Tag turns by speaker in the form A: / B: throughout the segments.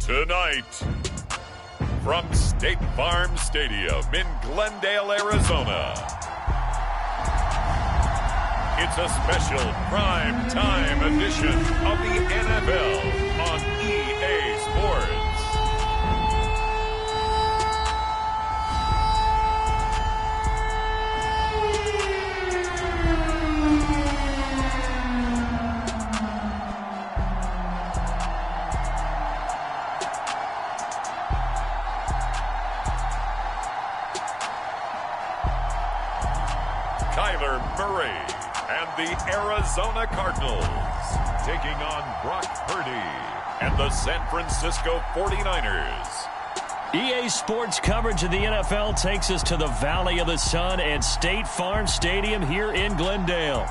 A: Tonight, from State Farm Stadium in Glendale, Arizona, it's a special prime time edition of the NFL on EA Sports. Murray and the Arizona Cardinals taking on Brock Purdy and the San Francisco 49ers.
B: EA Sports coverage of the NFL takes us to the Valley of the Sun and State Farm Stadium here in Glendale.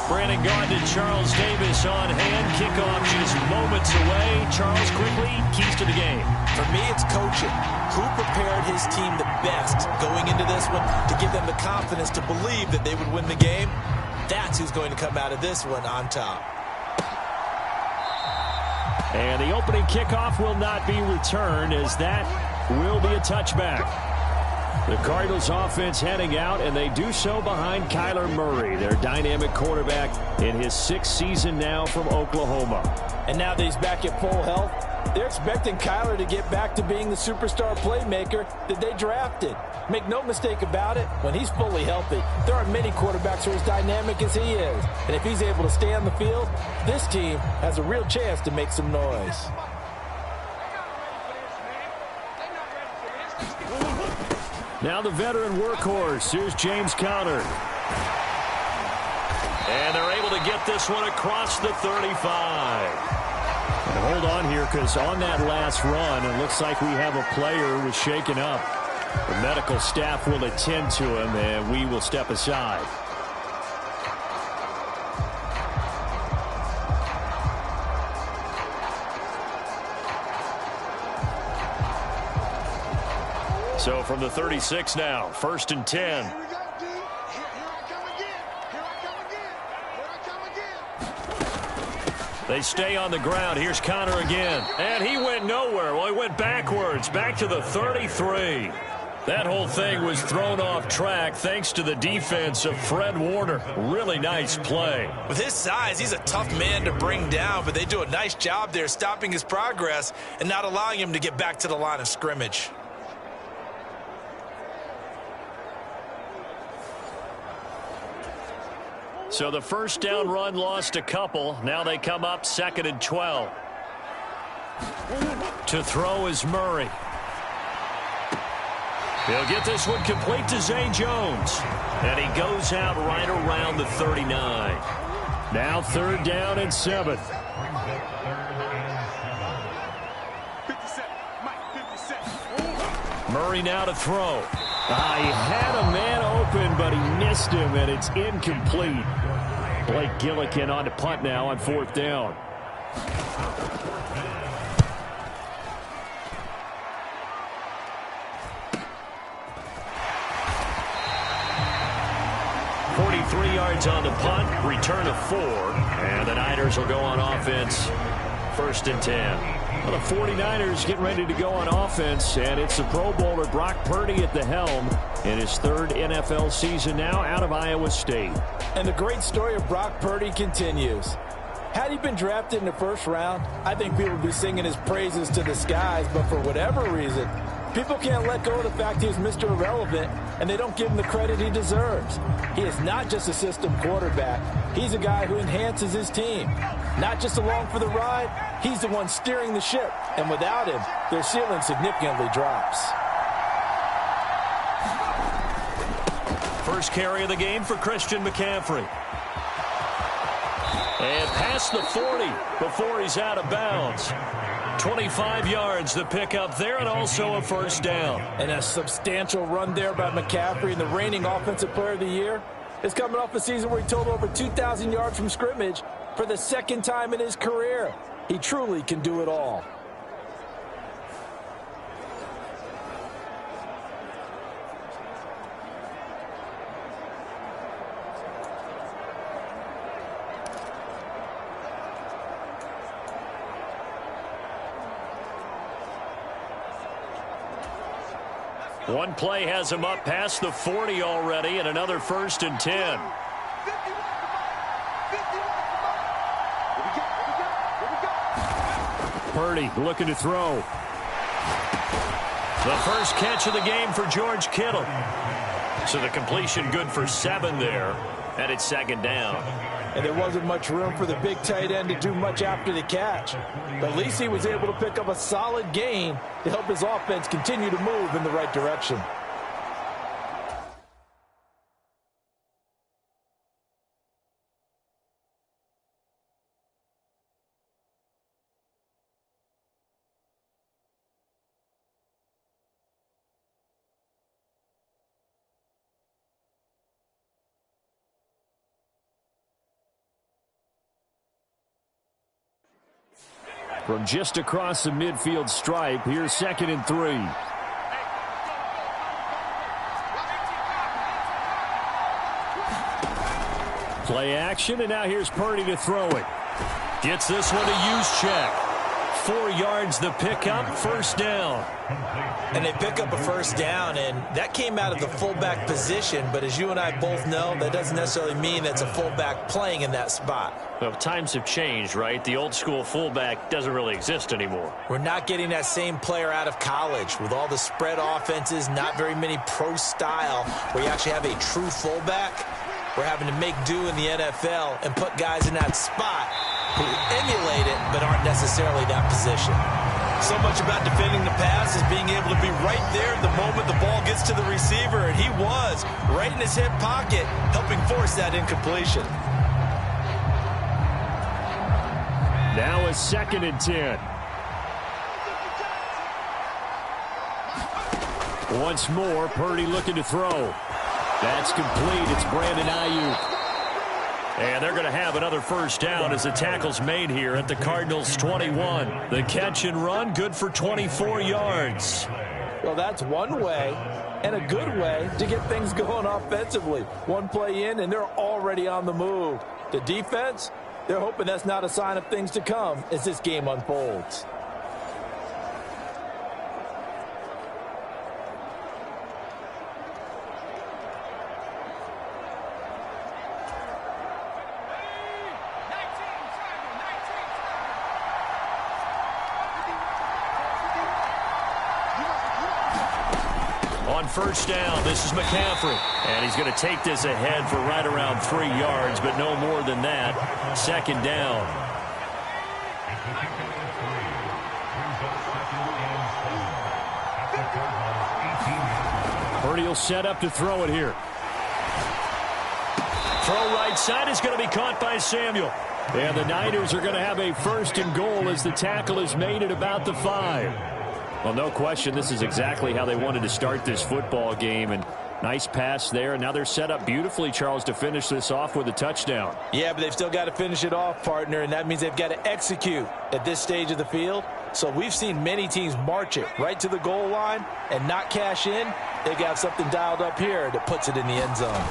B: Brandon Gaudin and Charles Davis on hand. Kickoff just moments away. Charles, quickly, keys to the game.
C: For me, it's coaching. Who prepared his team the best going into this one to give them the confidence to believe that they would win the game? That's who's going to come out of this one on top.
B: And the opening kickoff will not be returned, as that will be a touchback. The Cardinals offense heading out, and they do so behind Kyler Murray, their dynamic quarterback in his 6th season now from Oklahoma.
C: And now that he's back at full health, they're expecting Kyler to get back to being the superstar playmaker that they drafted. Make no mistake about it, when he's fully healthy, there aren't many quarterbacks who are as dynamic as he is. And if he's able to stay on the field, this team has a real chance to make some noise.
B: Now the veteran workhorse. Here's James Conner. And they're able to get this one across the 35. And hold on here, because on that last run, it looks like we have a player who was shaken up. The medical staff will attend to him, and we will step aside. So from the 36 now, 1st and 10. They stay on the ground. Here's Conner again. And he went nowhere. Well, he went backwards, back to the 33. That whole thing was thrown off track thanks to the defense of Fred Warner. Really nice play.
C: With his size, he's a tough man to bring down, but they do a nice job there stopping his progress and not allowing him to get back to the line of scrimmage.
B: So the first down run lost a couple. Now they come up 2nd and 12. To throw is Murray. He'll get this one complete to Zay Jones. And he goes out right around the 39. Now 3rd down and 7. Murray now to throw. He had a man open, but he missed him, and it's incomplete. Blake Gillikin on to punt now on 4th down. Yards on the punt, return of 4, and the Niners will go on offense. 1st and 10. Well, the 49ers getting ready to go on offense, and it's the Pro Bowler Brock Purdy at the helm in his 3rd NFL season now out of Iowa State.
C: And the great story of Brock Purdy continues. Had he been drafted in the 1st round, I think people would be singing his praises to the skies, but for whatever reason, people can't let go of the fact he's Mr. Irrelevant, and they don't give him the credit he deserves. He is not just a system quarterback. He's a guy who enhances his team. Not just along for the ride, he's the one steering the ship. And without him, their ceiling significantly drops.
B: First carry of the game for Christian McCaffrey. And past the 40 before he's out of bounds. 25 yards the pickup there, and also a 1st down.
C: And a substantial run there by McCaffrey, and the reigning offensive player of the year is coming off a season where he totaled over 2,000 yards from scrimmage for the 2nd time in his career. He truly can do it all.
B: One play has him up past the 40 already, and another 1st and 10. Parody looking to throw. The first catch of the game for George Kittle. So the completion good for 7 there, and it's 2nd down.
C: And there wasn't much room for the big tight end to do much after the catch. But at least he was able to pick up a solid gain to help his offense continue to move in the right direction.
B: From just across the midfield stripe, here's 2nd and 3. Play action, and now here's Parody to throw it. Gets this one to use check. 4 yards the pickup, 1st down.
C: And they pick up a 1st down, and that came out of the fullback position. But as you and I both know, that doesn't necessarily mean that's a fullback playing in that spot.
B: Well, times have changed, right? The old school fullback doesn't really exist anymore.
C: We're not getting that same player out of college with all the spread offenses, not very many pro style where you actually have a true fullback. We're having to make do in the NFL and put guys in that spot who emulate it but aren't necessarily that position. So much about defending the pass is being able to be right there the moment the ball gets to the receiver, and he was right in his hip pocket, helping force that incompletion.
B: Now a 2nd and 10. Once more, Parody looking to throw. That's complete. It's Brandon Ayuk. And they're going to have another 1st down as the tackle's made here at the Cardinals' 21. The catch and run, good for 24 yards.
C: Well, that's one way, and a good way to get things going offensively. One play in, and they're already on the move. The defense, they're hoping that's not a sign of things to come as this game unfolds.
B: On 1st down, this is McCaffrey. And he's going to take this ahead for right around 3 yards, but no more than that. 2nd down. Parody will set up to throw it here. Throw right side is going to be caught by Samuel. And the Niners are going to have a 1st and goal as the tackle is made at about the 5. Well, no question, this is exactly how they wanted to start this football game. And nice pass there. And now they're set up beautifully, Charles, to finish this off with a touchdown.
C: Yeah, but they've still got to finish it off, partner, and that means they've got to execute at this stage of the field. So we've seen many teams march it right to the goal line and not cash in. They've got something dialed up here that puts it in the end zone.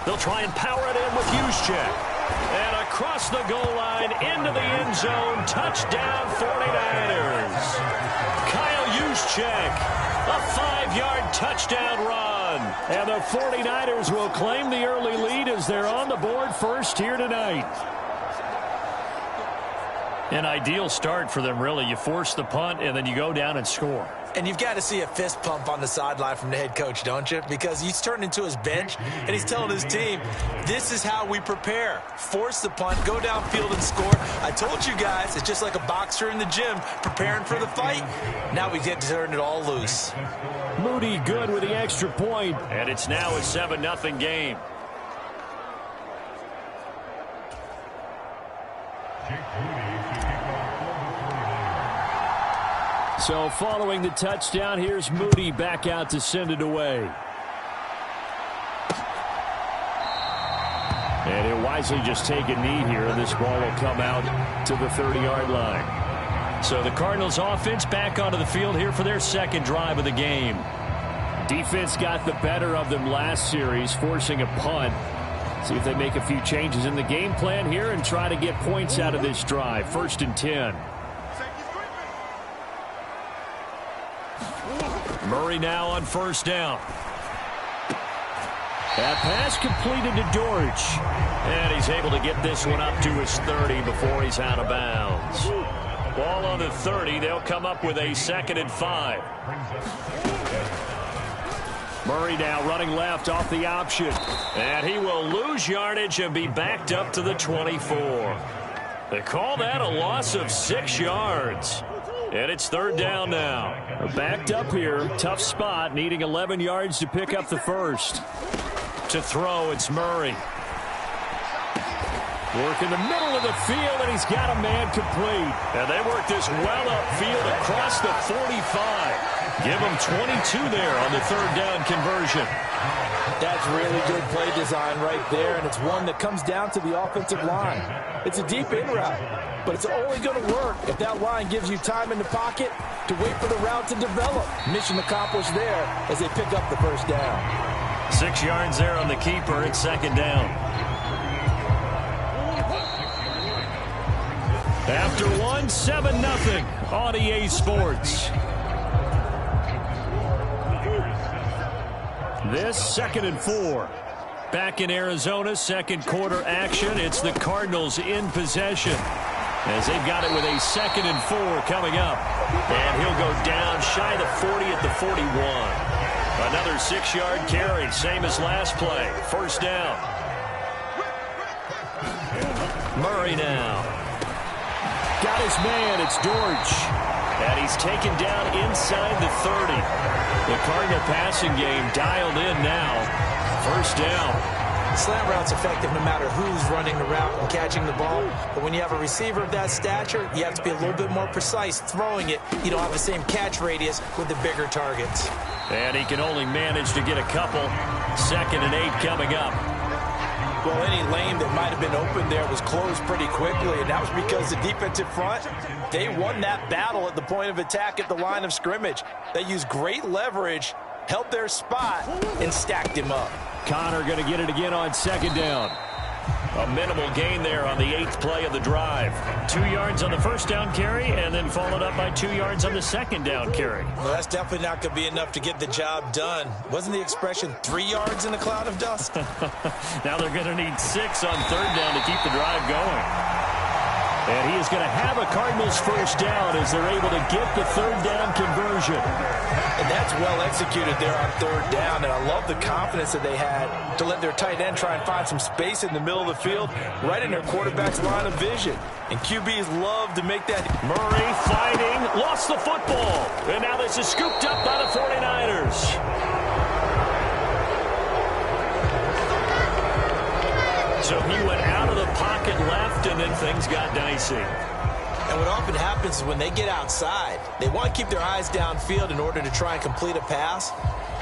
B: They'll try and power it in with Juszczyk. And across the goal line into the end zone. Touchdown 49ers. Kyle Juszczyk, a 5-yard touchdown run. And the 49ers will claim the early lead as they're on the board first here tonight. An ideal start for them, really. You force the punt, and then you go down and score.
C: And you've got to see a fist pump on the sideline from the head coach, don't you? Because he's turned into his bench, and he's telling his team, this is how we prepare. Force the punt, go downfield and score. I told you guys, it's just like a boxer in the gym preparing for the fight. Now we get to turn it all loose.
B: Moody good with the extra point, and it's now a 7-0 game. So following the touchdown, here's Moody back out to send it away. And he'll wisely just take a knee here, and this ball will come out to the 30-yard line. So the Cardinals offense back onto the field here for their 2nd drive of the game. Defense got the better of them last series, forcing a punt. See if they make a few changes in the game plan here and try to get points out of this drive. 1st and 10. Murray now on first down. That pass completed to Dortch. And he's able to get this one up to his 30 before he's out of bounds. Ball on the 30. They'll come up with a 2nd and 5. Murray now running left off the option. And he will lose yardage and be backed up to the 24. They call that a loss of 6 yards. And it's 3rd down now. Backed up here. Tough spot. Needing 11 yards to pick up the first. To throw, it's Murray. Work in the middle of the field, and he's got a man complete. And they work this well upfield across the 45. Give him 22 there on the 3rd down conversion.
C: That's really good play design right there, and it's one that comes down to the offensive line. It's a deep in route, but it's only going to work if that line gives you time in the pocket to wait for the route to develop. Mission accomplished there as they pick up the first down.
B: 6 yards there on the keeper. It's 2nd down. After one, 7-0 on EA Sports. This 2nd and 4. Back in Arizona, second quarter action. It's the Cardinals in possession as they've got it with a 2nd and 4 coming up. And he'll go down shy of the 40 at the 41. Another 6-yard carry, same as last play. First down. Murray now. Got his man, it's Dortch. And he's taken down inside the 30. The Cardinal passing game dialed in now. First down.
C: Slant route's effective no matter who's running the route and catching the ball. But when you have a receiver of that stature, you have to be a little bit more precise throwing it. You don't have the same catch radius with the bigger targets.
B: And he can only manage to get a couple. 2nd and 8 coming up.
C: Well, any lane that might have been open there was closed pretty quickly, and that was because the defensive front, they won that battle at the point of attack at the line of scrimmage. They used great leverage, held their spot, and stacked him up.
B: Connor going to get it again on 2nd down. A minimal gain there on the 8th play of the drive. 2 yards on the first down carry, and then followed up by 2 yards on the 2nd down carry.
C: Well, that's definitely not going to be enough to get the job done. Wasn't the expression 3 yards in a cloud of dust?
B: Now they're going to need 6 on 3rd down to keep the drive going. And he is going to have a Cardinals first down as they're able to get the 3rd down conversion.
C: And that's well executed there on 3rd down, and I love the confidence that they had to let their tight end try and find some space in the middle of the field, right in their quarterback's line of vision. And QBs love to make that.
B: Murray fighting, lost the football. And now this is scooped up by the 49ers. So he went out of the pocket left, and then things got dicey.
C: And what often happens is when they get outside, they want to keep their eyes downfield in order to try and complete a pass.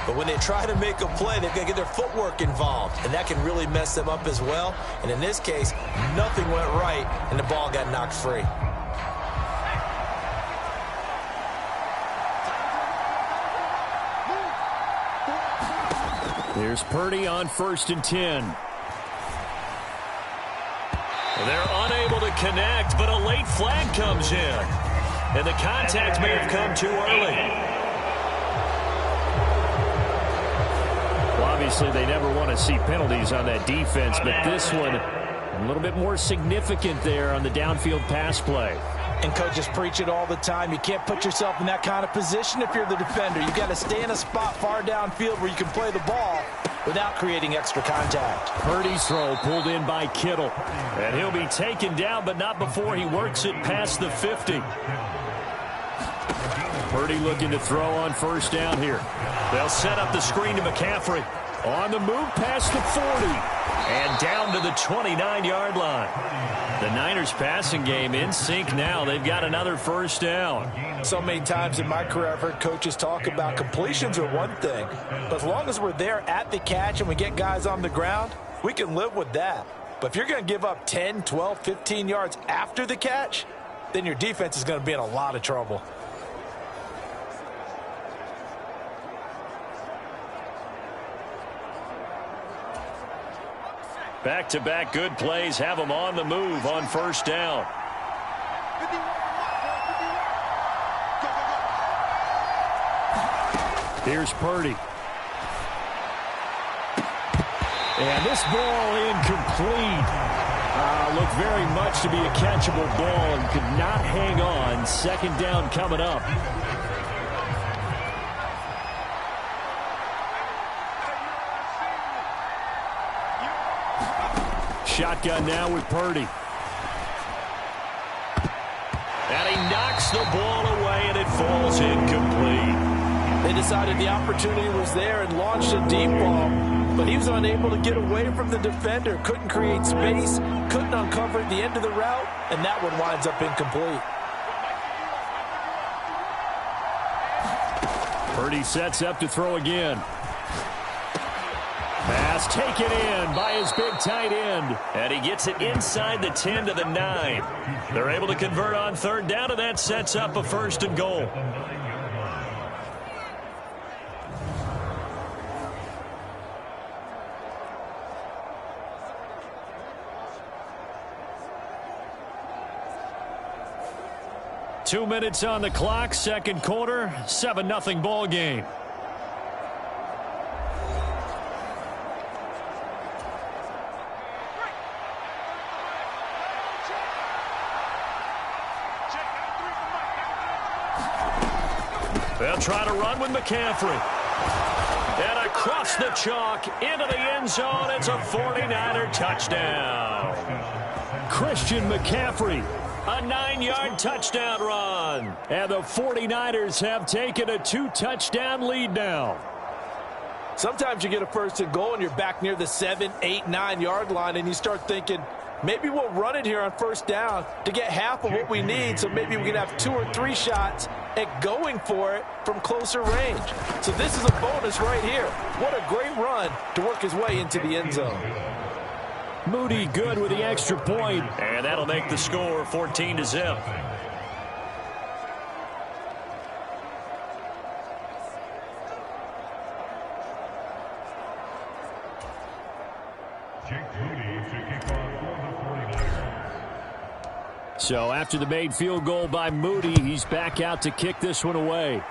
C: But when they try to make a play, they've got to get their footwork involved, and that can really mess them up as well. And in this case, nothing went right, and the ball got knocked free.
B: Here's Parody on 1st and 10. They're unable to connect, but a late flag comes in. And the contact may have come too early. Well, obviously, they never want to see penalties on that defense, but this one a little bit more significant there on the downfield pass play.
C: And coaches preach it all the time. You can't put yourself in that kind of position if you're the defender. You've got to stay in a spot far downfield where you can play the ball without creating extra contact.
B: Purdy's throw pulled in by Kittle. And he'll be taken down, but not before he works it past the 50. Purdy looking to throw on first down here. They'll set up the screen to McCaffrey. On the move past the 40. And down to the 29-yard line. The Niners passing game in sync now. They've got another first down.
C: So many times in my career, I've heard coaches talk about completions are one thing. But as long as we're there at the catch and we get guys on the ground, we can live with that. But if you're going to give up 10, 12, 15 yards after the catch, then your defense is going to be in a lot of trouble.
B: Back-to-back good plays have them on the move on first down. Here's Parody. And this ball incomplete. Looked very much to be a catchable ball and could not hang on. Second down coming up. Shotgun now with Parody. And he knocks the ball away, and it falls incomplete.
C: They decided the opportunity was there and launched a deep ball, but he was unable to get away from the defender. Couldn't create space, couldn't uncover the end of the route, and that one winds up incomplete.
B: Parody sets up to throw again. Pass taken in by his big tight end. And he gets it inside the 10 to the 9. They're able to convert on third down, and that sets up a 1st and goal. Two minutes on the clock, second quarter, 7-0 ball game. They'll try to run with McCaffrey. And across the chalk, into the end zone, it's a 49er touchdown. Christian McCaffrey, a 9-yard touchdown run. And the 49ers have taken a 2-touchdown lead now.
C: Sometimes you get a 1st and goal and you're back near the 7, 8, 9-yard line, and you start thinking, maybe we'll run it here on 1st down to get half of what we need, so maybe we can have 2 or 3 shots at going for it from closer range. So this is a bonus right here. What a great run to work his way into the end zone.
B: Moody good with the extra point, and that'll make the score 14-0. So after the made field goal by Moody, he's back out to kick this one away.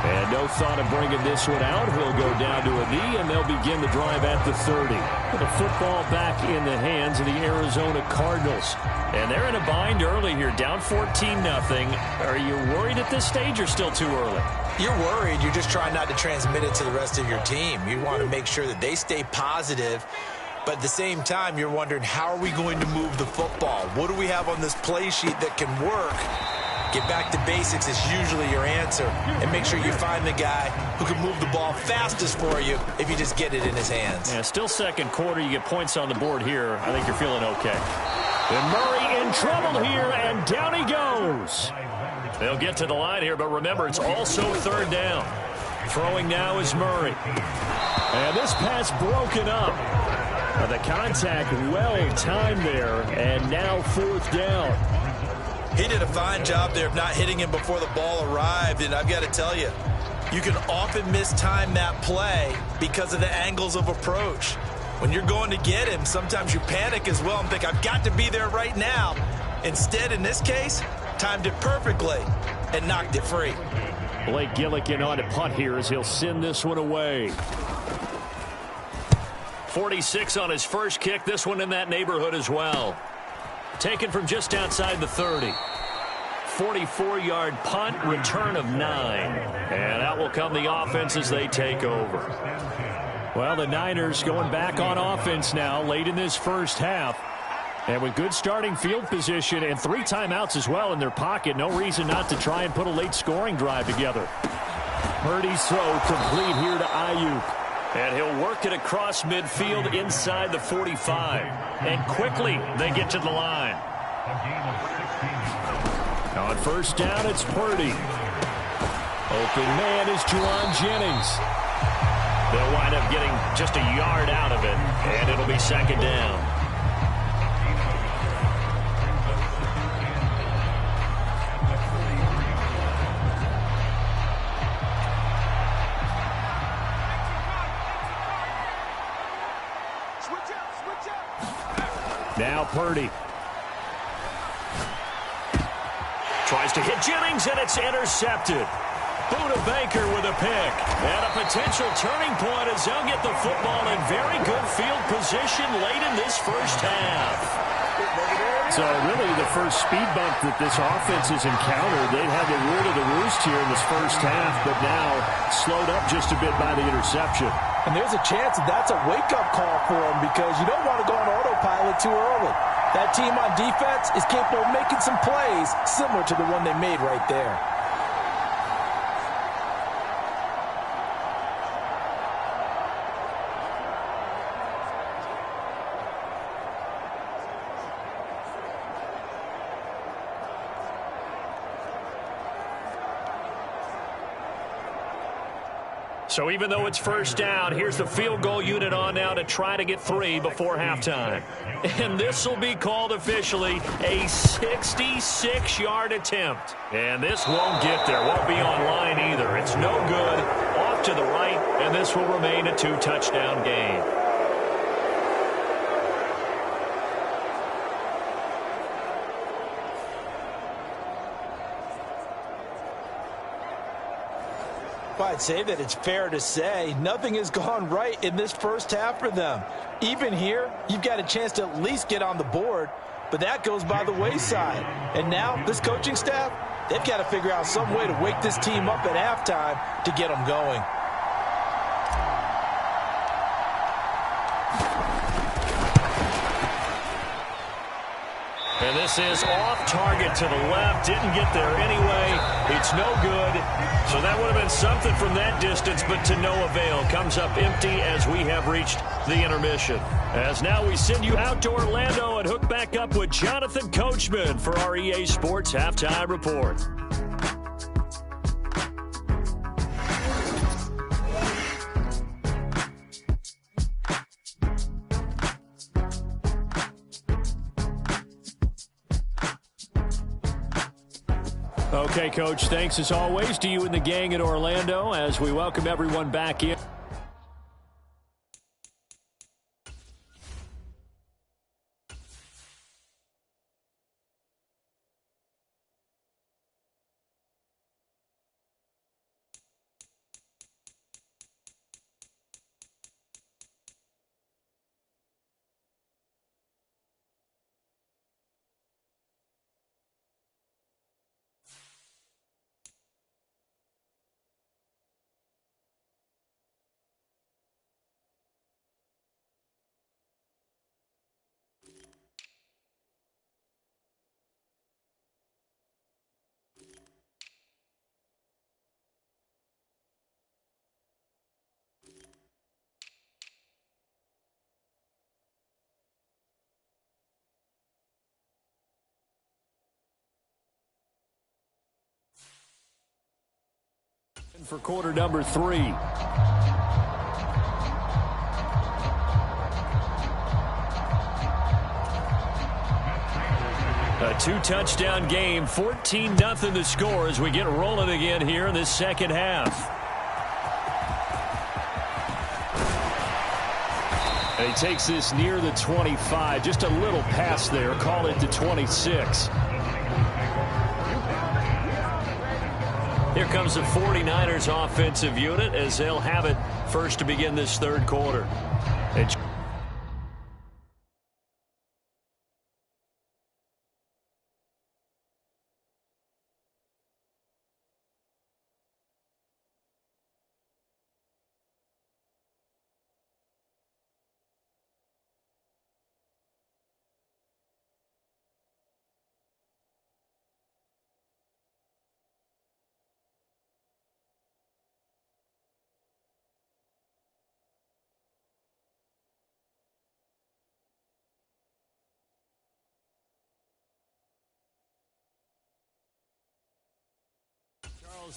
B: And no thought of bringing this one out. He'll go down to a knee, and they'll begin the drive at the 30. The football back in the hands of the Arizona Cardinals. And they're in a bind early here, down 14-0. Are you worried at this stage or still too early?
C: You're worried. You're just trying not to transmit it to the rest of your team. You want to make sure that they stay positive. But at the same time, you're wondering, how are we going to move the football? What do we have on this play sheet that can work? Get back to basics is usually your answer. And make sure you find the guy who can move the ball fastest for you if you just get it in his hands.
B: Yeah, still second quarter. You get points on the board here. I think you're feeling okay. And Murray in trouble here, and down he goes. They'll get to the line here, but remember, it's also 3rd down. Throwing now is Murray. And this pass broken up. The contact well-timed there, and now 4th down.
C: He did a fine job there of not hitting him before the ball arrived, and I've got to tell you, you can often mistime that play because of the angles of approach. When you're going to get him, sometimes you panic as well and think, I've got to be there right now. Instead, in this case, timed it perfectly and knocked it free.
B: Blake Gillikin on to punt here as he'll send this one away. 46 on his first kick. This one in that neighborhood as well. Taken from just outside the 30. 44-yard punt, return of 9. And out will come the offense as they take over. Well, the Niners going back on offense now late in this first half. And with good starting field position and 3 timeouts as well in their pocket, no reason not to try and put a late scoring drive together. Purdy's throw complete here to Ayuk. And he'll work it across midfield inside the 45. And quickly they get to the line. On 1st down, it's Parody. Open man is Juwan Jennings. They'll wind up getting just a yard out of it. And it'll be 2nd down. Now Parody. Tries to hit Jennings, and it's intercepted. Buda Baker with a pick. And a potential turning point as they'll get the football in very good field position late in this first half.
D: So really the first speed bump that this offense has encountered. They'd had the root of the roost here in this first half, but now slowed up just a bit by the interception.
C: And there's a chance that that's a wake-up call for them because you don't want to go on autopilot too early. That team on defense is capable of making some plays similar to the one they made right there.
B: So even though it's first down, here's the field goal unit on now to try to get 3 before halftime. And this will be called officially a 66-yard attempt. And this won't get there, won't be on line either. It's no good, off to the right, and this will remain a 2-touchdown game.
C: I'd say that it's fair to say nothing has gone right in this first half for them. Even here, you've got a chance to at least get on the board, but that goes by the wayside. And now, this coaching staff, they've got to figure out some way to wake this team up at halftime to get them going.
B: And this is off target to the left. Didn't get there anyway. It's no good. So that would have been something from that distance, but to no avail. Comes up empty as we have reached the intermission. As now we send you out to Orlando and hook back up with Jonathan Coachman for our EA Sports Halftime Report. Okay, Coach, thanks as always to you and the gang in Orlando as we welcome everyone back in. For quarter number 3. A 2-touchdown game, 14-0 the score as we get rolling again here in this second half. And he takes this near the 25, just a little pass there, call it the 26. Here comes the 49ers offensive unit as they'll have it first to begin this third quarter.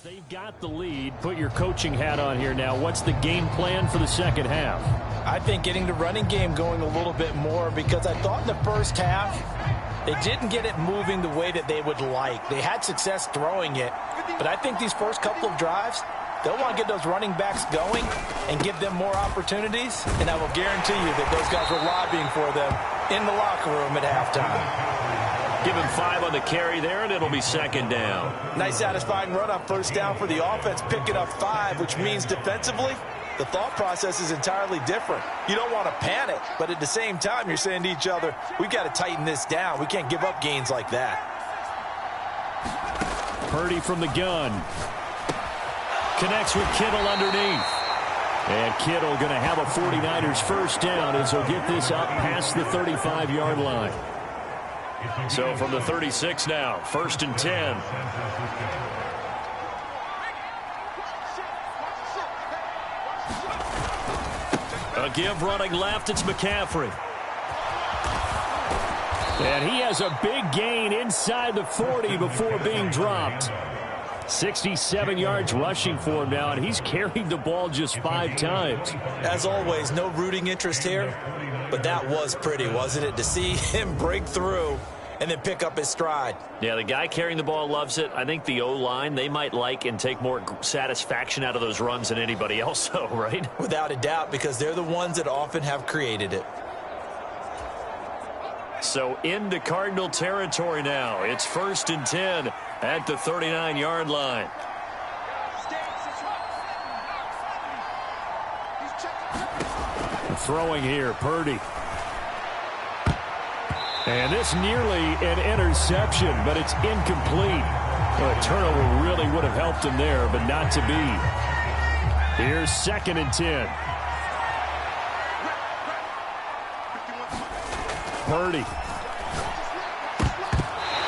B: They've got the lead. Put your coaching hat on here now. What's the game plan for the second half?
C: I think getting the running game going a little bit more because I thought in the first half they didn't get it moving the way that they would like. They had success throwing it, but I think these first couple of drives, they'll want to get those running backs going and give them more opportunities, and I will guarantee you that those guys were lobbying for them in the locker room at halftime.
B: Give him 5 on the carry there, and it'll be second down.
C: Nice satisfying run on first down for the offense, picking up 5, which means defensively, the thought process is entirely different. You don't want to panic, but at the same time, you're saying to each other, we've got to tighten this down. We can't give up gains like that.
B: Purdy from the gun. Connects with Kittle underneath. And Kittle going to have a 49ers first down as he'll get this up past the 35-yard line. So from the 36 now, 1st and 10. A give running left, it's McCaffrey. And he has a big gain inside the 40 before being dropped. 67 yards rushing for him now, and he's carried the ball just 5 times.
C: As always, no rooting interest here, but that was pretty, wasn't it, to see him break through and then pick up his stride.
B: Yeah, the guy carrying the ball loves it. I think the O-line, they might like and take more satisfaction out of those runs than anybody else, though, right?
C: Without a doubt, because they're the ones that often have created it.
B: So into Cardinal territory now. It's 1st and 10 at the 39-yard line. Throwing here, Purdy. And this nearly an interception, but it's incomplete. Well, a turnover really would have helped him there, but not to be. Here's 2nd and 10. Purdy.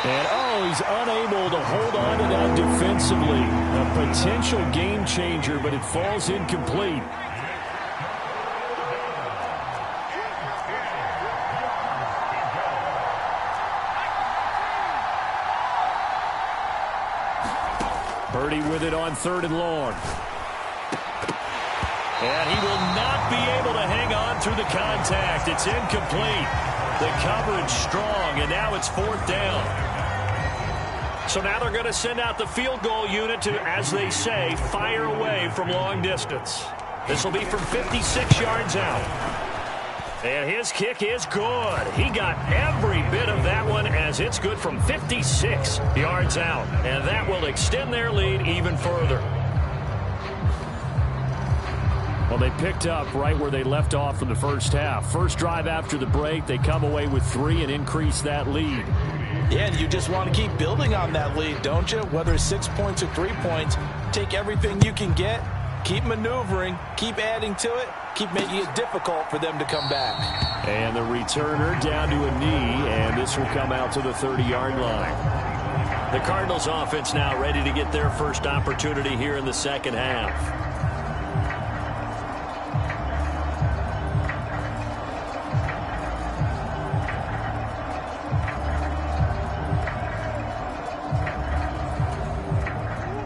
B: And, oh, he's unable to hold on to that defensively. A potential game changer, but it falls incomplete. Purdy with it on 3rd and long. And he will not be able to hang on through the contact. It's incomplete. The coverage strong, and now it's 4th down. So now they're going to send out the field goal unit to, as they say, fire away from long distance. This will be from 56 yards out. And his kick is good. He got every bit of that one as it's good from 56 yards out. And that will extend their lead even further. Well, they picked up right where they left off in the first half. First drive after the break, they come away with 3 and increase that lead.
C: Yeah, and you just want to keep building on that lead, don't you? Whether it's 6 points or 3 points, take everything you can get, keep maneuvering, keep adding to it, keep making it difficult for them to come back.
B: And the returner down to a knee, and this will come out to the 30-yard line. The Cardinals offense now ready to get their first opportunity here in the second half.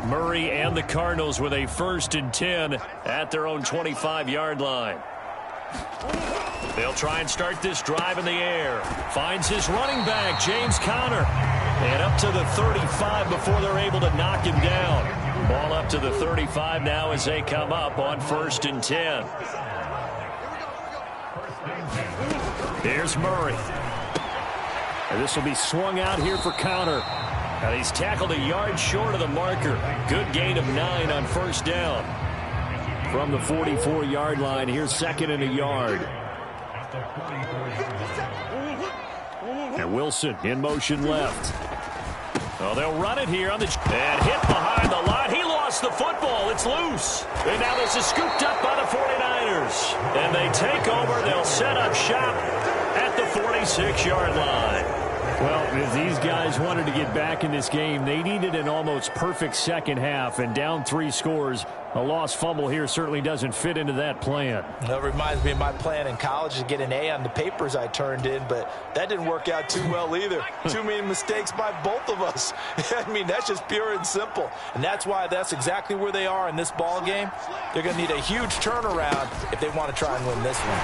B: Murray and the Cardinals with a 1st and 10 at their own 25-yard line. They'll try and start this drive in the air. Finds his running back, James Conner. And up to the 35 before they're able to knock him down. Ball up to the 35 now as they come up on 1st and 10. Here's Murray. And this will be swung out here for Conner. And he's tackled a yard short of the marker. Good gain of 9 on first down. From the 44-yard line, here's 2nd and a yard. And Wilson in motion left. Oh, they'll run it here on the and hit behind the line. He lost the football. It's loose. And now this is scooped up by the 49ers. And they take over. They'll set up shop at the 46-yard line. Well, as these guys wanted to get back in this game, they needed an almost perfect second half, and down 3 scores. A lost fumble here certainly doesn't fit into that plan.
C: That reminds me of my plan in college to get an A on the papers I turned in, but that didn't work out too well either. Too many mistakes by both of us. I mean, that's just pure and simple. And that's why that's exactly where they are in this ball game. They're going to need a huge turnaround if they want to try and win this one.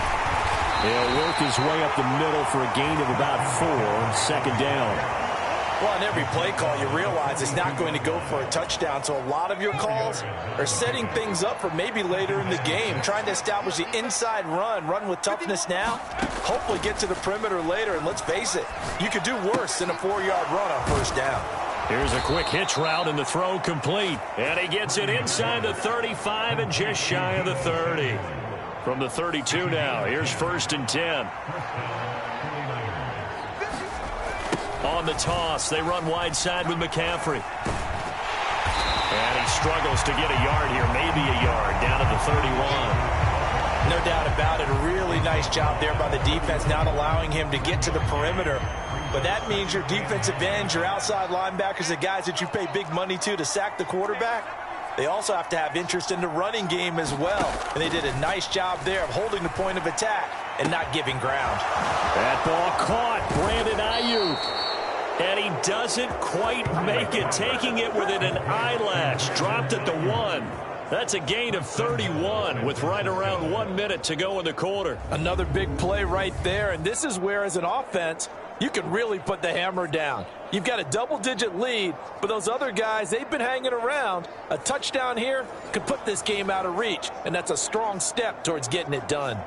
B: He'll work his way up the middle for a gain of about 4. 2nd down.
C: Well, on every play call, you realize it's not going to go for a touchdown, so a lot of your calls are setting things up for maybe later in the game, trying to establish the inside run with toughness now, hopefully get to the perimeter later, and let's face it, you could do worse than a 4-yard run on first down.
B: Here's a quick hitch route, and the throw complete. And he gets it inside the 35 and just shy of the 30. From the 32 now, here's 1st and 10. On the toss, they run wide side with McCaffrey. And he struggles to get a yard here, maybe a yard, down at the 31.
C: No doubt about it. A really nice job there by the defense, not allowing him to get to the perimeter. But that means your defensive ends, your outside linebackers, the guys that you pay big money to sack the quarterback, they also have to have interest in the running game as well. And they did a nice job there of holding the point of attack and not giving ground.
B: That ball caught. Brandon Ayuk. And he doesn't quite make it, taking it within an eyelash. Dropped at the 1. That's a gain of 31 with right around 1 minute to go in the quarter.
C: Another big play right there, and this is where, as an offense, you can really put the hammer down. You've got a double-digit lead, but those other guys, they've been hanging around. A touchdown here could put this game out of reach, and that's a strong step towards getting it done.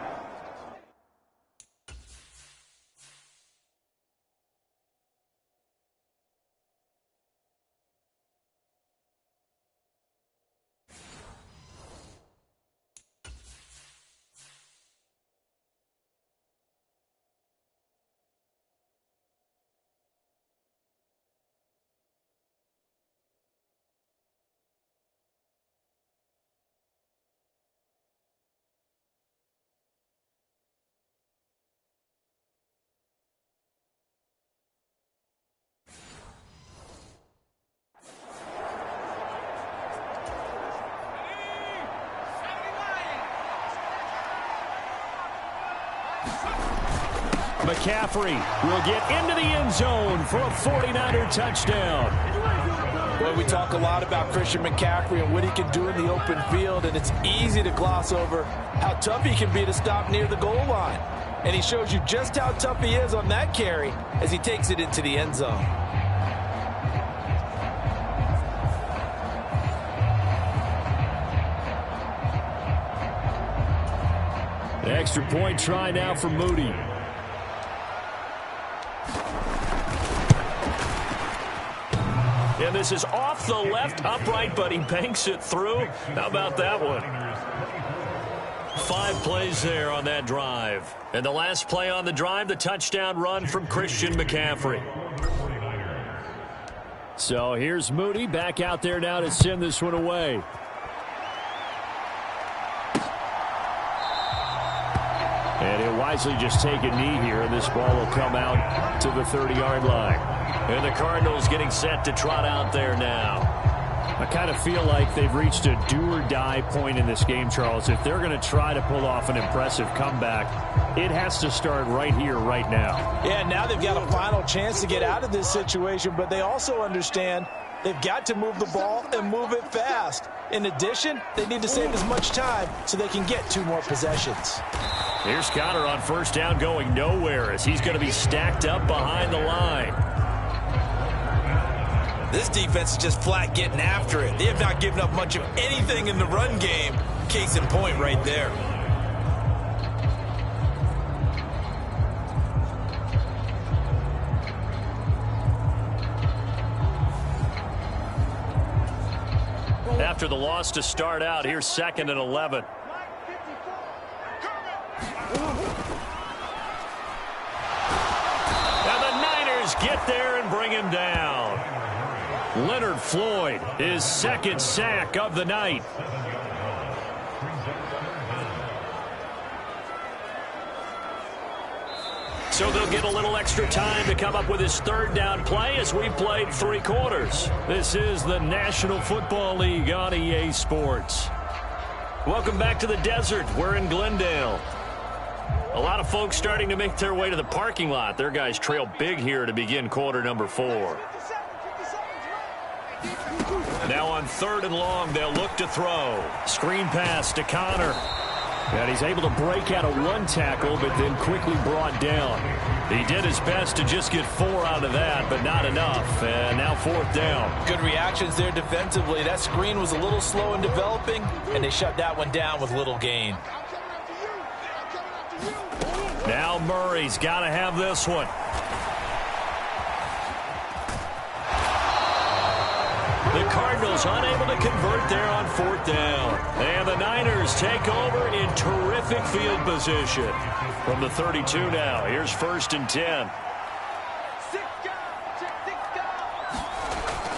B: McCaffrey will get into the end zone for a 49er touchdown.
C: Well, we talk a lot about Christian McCaffrey and what he can do in the open field, and it's easy to gloss over how tough he can be to stop near the goal line. And he shows you just how tough he is on that carry as he takes it into the end zone.
B: The extra point try now for Moody. And this is off the left upright, but he banks it through. How about that one? 5 plays there on that drive. And the last play on the drive, the touchdown run from Christian McCaffrey. So here's Moody back out there now to send this one away. And he'll wisely just take a knee here, and this ball will come out to the 30-yard line. And the Cardinals getting set to trot out there now. I kind of feel like they've reached a do-or-die point in this game, Charles. If they're going to try to pull off an impressive comeback, it has to start right here, right now.
C: Yeah, now they've got a final chance to get out of this situation, but they also understand they've got to move the ball and move it fast. In addition, they need to save as much time so they can get 2 more possessions.
B: Here's Connor on first down going nowhere as he's going to be stacked up behind the line.
C: This defense is just flat getting after it. They have not given up much of anything in the run game. Case in point right there.
B: After the loss to start out, here's 2nd and 11. And the Niners get there and bring him down. Leonard Floyd, his 2nd sack of the night. So they'll get a little extra time to come up with his 3rd down play as we've played 3 quarters. This is the National Football League on EA Sports. Welcome back to the desert. We're in Glendale. A lot of folks starting to make their way to the parking lot. Their guys trail big here to begin quarter number 4. Now on 3rd and long, they'll look to throw. Screen pass to Connor. And he's able to break out of one tackle, but then quickly brought down. He did his best to just get 4 out of that, but not enough. And now 4th down.
C: Good reactions there defensively. That screen was a little slow in developing, and they shut that one down with little gain.
B: Now Murray's got to have this one. The Cardinals unable to convert there on 4th down. And the Niners take over in terrific field position. From the 32 now, here's 1st and 10.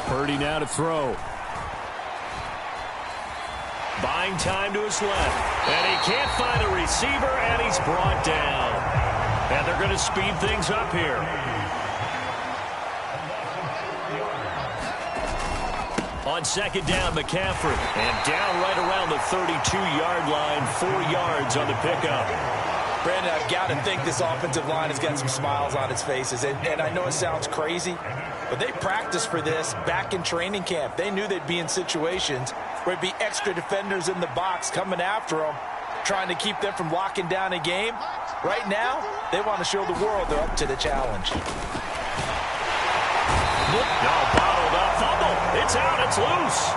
B: Parody now to throw. Buying time to his left. And he can't find a receiver, and he's brought down. And they're going to speed things up here. On 2nd down, McCaffrey. And down right around the 32-yard line, 4 yards on the pickup.
C: Brandon, I've got to think this offensive line has got some smiles on its faces. And I know it sounds crazy, but they practiced for this back in training camp. They knew they'd be in situations where there'd be extra defenders in the box coming after them, trying to keep them from locking down a game. Right now, they want to show the world they're up to the challenge.
B: No, bottled up, fumble. It's out, it's loose.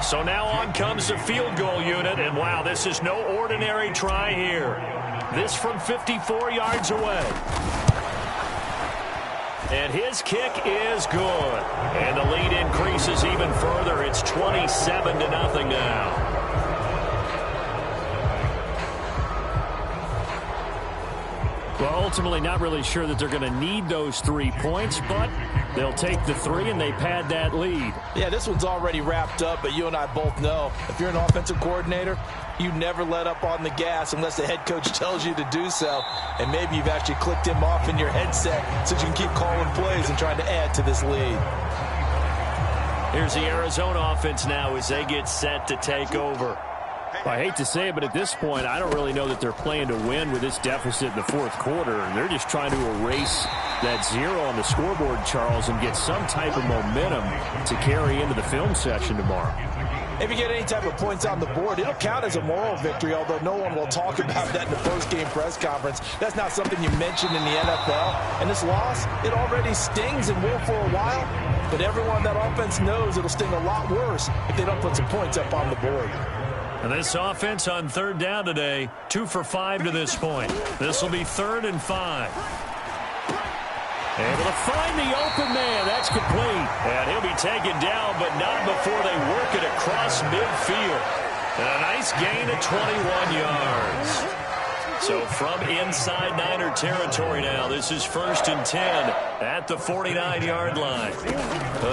B: So now on comes the field goal unit, and wow, this is no ordinary try here. This from 54 yards away. And his kick is good. And the lead increases even further. It's 27-0 now. Well, ultimately not really sure that they're going to need those 3 points, but they'll take the 3 and they pad that lead.
C: Yeah, this one's already wrapped up, but you and I both know if you're an offensive coordinator, you never let up on the gas unless the head coach tells you to do so. And maybe you've actually clicked him off in your headset so you can keep calling plays and trying to add to this lead.
B: Here's the Arizona offense now as they get set to take over.
D: I hate to say it, but at this point, I don't really know that they're playing to win with this deficit in the 4th quarter. And they're just trying to erase that 0 on the scoreboard, Charles, and get some type of momentum to carry into the film session tomorrow.
C: If you get any type of points on the board, it'll count as a moral victory, although no one will talk about that in the post-game press conference. That's not something you mentioned in the NFL. And this loss, it already stings and will for a while. But everyone that offense knows it'll sting a lot worse if they don't put some points up on the board.
B: And this offense on 3rd down today, 2 for 5 to this point. This will be 3rd and 5. Able to find the open man. That's complete. And he'll be taken down, but not before they work it across midfield. And a nice gain of 21 yards. So from inside Niner territory now, this is 1st and 10 at the 49-yard line.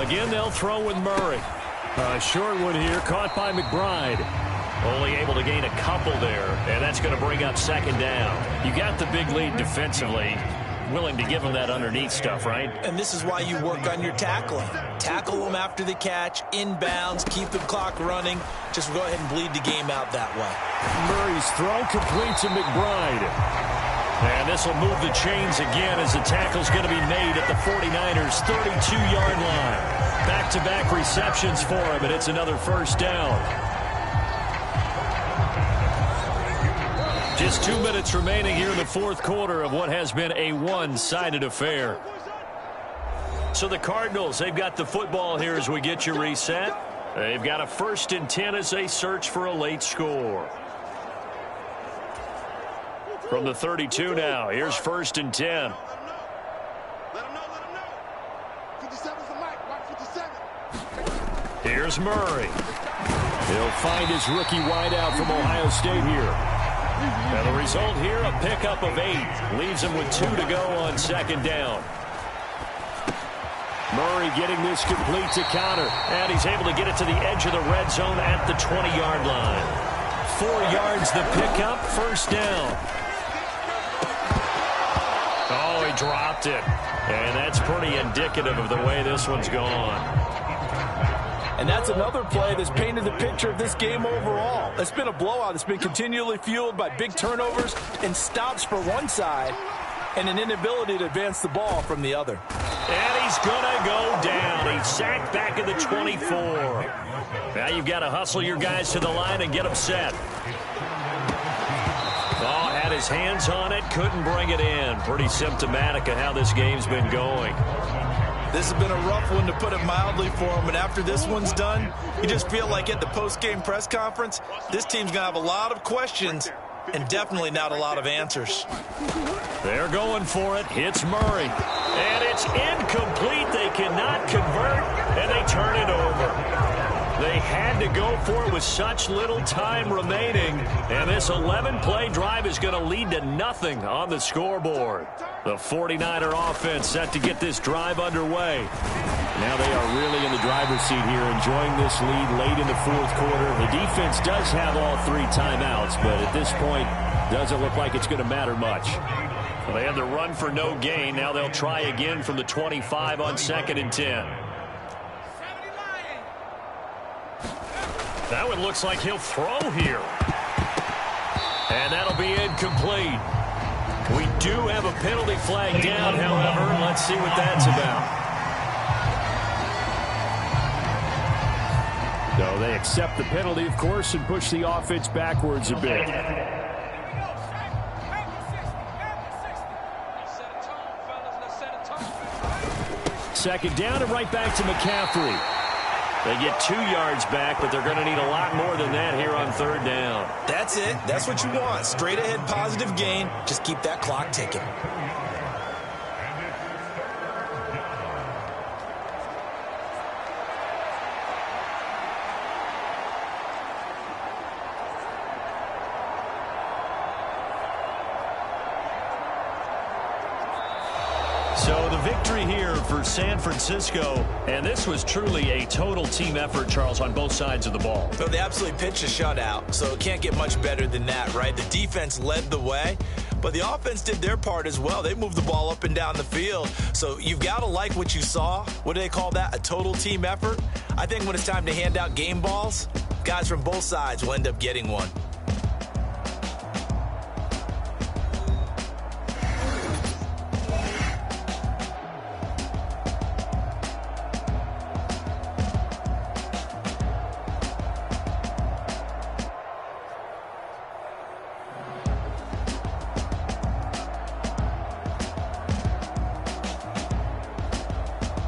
B: Again, they'll throw with Murray.
D: A short one here, caught by McBride.
B: Only able to gain a couple there, and that's going to bring up 2nd down. You got the big lead defensively. Willing to give them that underneath stuff, right?
C: And this is why you work on your tackling. Tackle them after the catch, inbounds, keep the clock running. Just go ahead and bleed the game out that way.
D: Murray's throw complete to McBride.
B: And this will move the chains again as the tackle's going to be made at the 49ers' 32-yard line. Back-to-back receptions for him, and it's another 1st down. Just 2 minutes remaining here in the 4th quarter of what has been a one-sided affair. So the Cardinals, they've got the football here as we get you reset. They've got a 1st and 10 as they search for a late score. From the 32 now, here's 1st and 10. Here's Murray.
D: He'll find his rookie wideout from Ohio State here.
B: And the result here, a pickup of 8. Leaves him with 2 to go on 2nd down.
D: Murray getting this complete to counter.
B: And he's able to get it to the edge of the red zone at the 20-yard line. 4 yards the pickup, 1st down. Oh, he dropped it. And that's pretty indicative of the way this one's gone.
C: And that's another play that's painted the picture of this game overall. It's been a blowout. It's been continually fueled by big turnovers and stops for one side and an inability to advance the ball from the other.
B: And he's going to go down. He's sacked back at the 24. Now you've got to hustle your guys to the line and get them set. Oh, had his hands on it, couldn't bring it in. Pretty symptomatic of how this game's been going.
C: This has been a rough one, to put it mildly, for him. And after this one's done, you just feel like at the post-game press conference, this team's going to have a lot of questions and definitely not a lot of answers.
B: They're going for it. Hits Murray. And it's incomplete. They cannot convert, and they turn it over. They had to go for it with such little time remaining, and this 11-play drive is going to lead to nothing on the scoreboard. The 49er offense set to get this drive underway.
D: Now they are really in the driver's seat here, enjoying this lead late in the fourth quarter. The defense does have all 3 timeouts, but at this point, doesn't look like it's going to matter much.
B: Well, they had the run for no gain. Now they'll try again from the 25 on 2nd and 10. That one looks like he'll throw here. And that'll be incomplete. We do have a penalty flag down, however. Let's see what that's about.
D: So they accept the penalty, of course, and push the offense backwards a bit. Second down and right back to McCaffrey.
B: They get 2 yards back, but they're going to need a lot more than that here on 3rd down.
C: That's it. That's what you want. Straight ahead positive gain. Just keep that clock ticking.
B: So the victory here for San Francisco, and this was truly a total team effort, Charles, on both sides of the ball.
C: So they absolutely pitched a shutout, so it can't get much better than that, right? The defense led the way, but the offense did their part as well. They moved the ball up and down the field, so you've got to like what you saw. What do they call that? A total team effort? I think when it's time to hand out game balls, guys from both sides will end up getting one.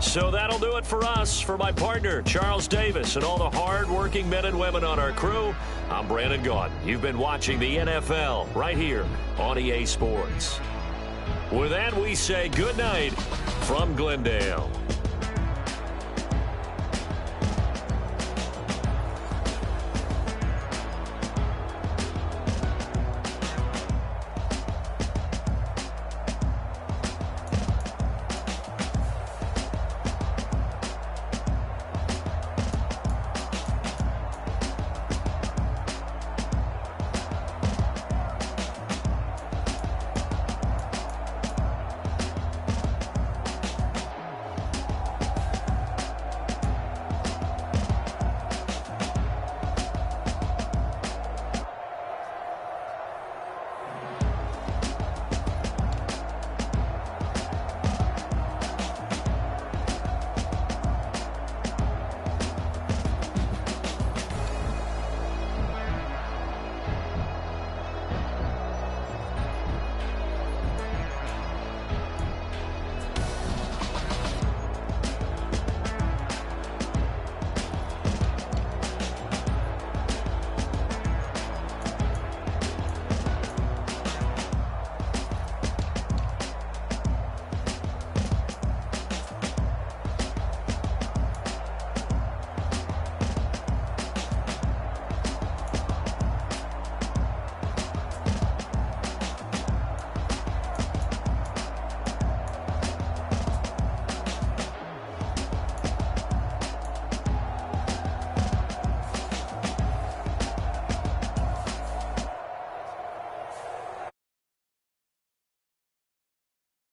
B: So that'll do it for us. For my partner, Charles Davis, and all the hard-working men and women on our crew, I'm Brandon Gaudin. You've been watching the NFL right here on EA Sports. With that, we say good night from Glendale.